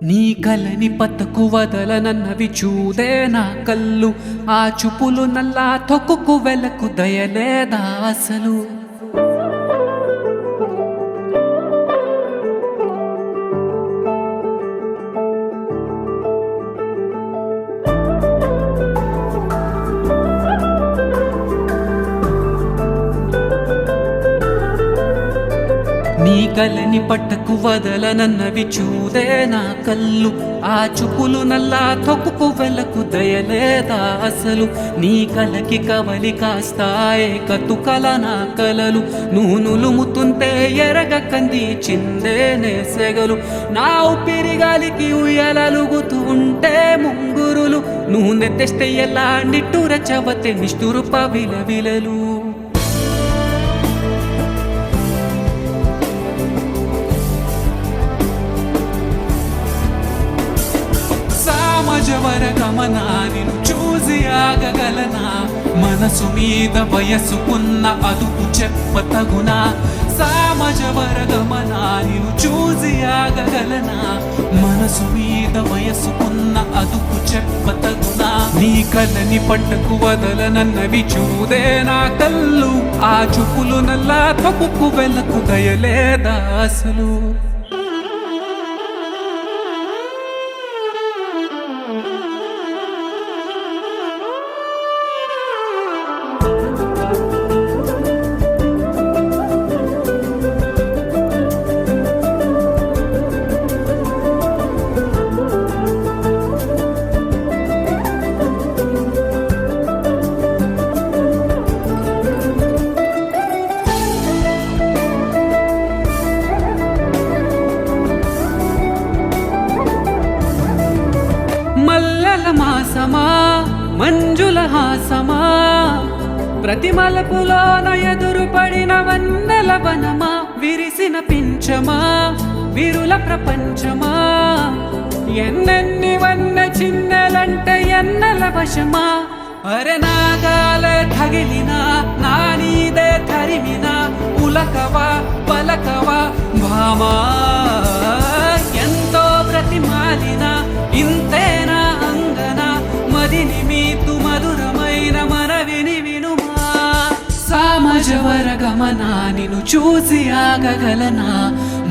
నీ కలని పతకు వదలనన్నవి చూదే నా కళ్ళు ఆ చూపులు నల్లా తొక్కుకు వెలకు దయలేదా అసలు నీ కలని పట్టకు వదలనన్నవి చూదే నా కళ్ళు ఆ చూపులు నల్లా తొక్కుకు వెలకు దయలేదా అసలు నీ కలకి కవలి కాస్తాయే కతుకల నా కలలు నూనులుముతుంటే ఎరగ కంది చిందేనే సెగలు నా ఊపిరి గాలికి ఉయ్యలలుగుతూ ఉంటే ముంగురులు నూనె తెస్తే ఎలా నిట్టూర చవతే నిష్ఠురు విలవిలలు సమాజవర గమనా నిన్ను చూసి ఆగగలనా మనసు మీద వయసుకున్న అదుపు చెప్పతగునా సమాజవర గమనా నిన్ను చూసి ఆగగలనా మనసు మీద వయసుకున్న అదుపు చెప్పతగునా నీ కలని పట్టకు వదలనన్నవి చూదే నా కళ్ళు ఆ చూపులు నల్లా తొక్కుకు వెలకు దయలేదా అసలు మాసమా మంజుల హాసమా ప్రతి మలపులోన ఎదురు పడిన వన్నెల వనమా విరిసిన పించమా విరుల ప్రపంచమా ఎన్నెన్ని వన్న చిన్నెలంటే ఎన్నెల వశమా అరె నాగాలే తగిలినా నా నీదే తరిమినా ఉలకవా పలకవా భామా ఎంతో ప్రతిమాలినా ఇంతేనా మదిని మీతు మధురమైన మనవిని వినుమా సమాజవర గమనా నిన్ను చూసి ఆగగలనా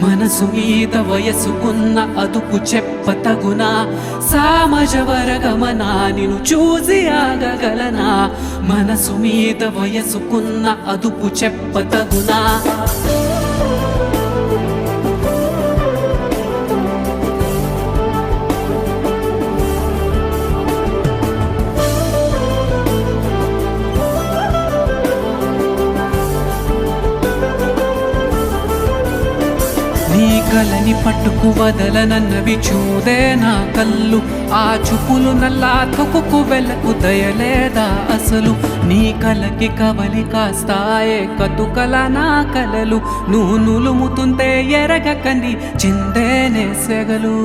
మనసు మీద వయసుకున్న అదుపు చెప్పతగునా సమాజవర గమనా నిన్ను చూసి ఆగగలనా మనసు మీద వయసుకున్న అదుపు చెప్పతగునా నీ కలని పట్టుకు వదలనన్నవి చూదే నా కళ్ళు ఆ చూపులు నల్లా తొక్కుకు వెలకు దయలేదా అసలు నీ కలకి కవలి కాస్తాయే కతుకల నా కలలు నూనులుముతుంటే ఎరగ కంది చిందేనే సెగలు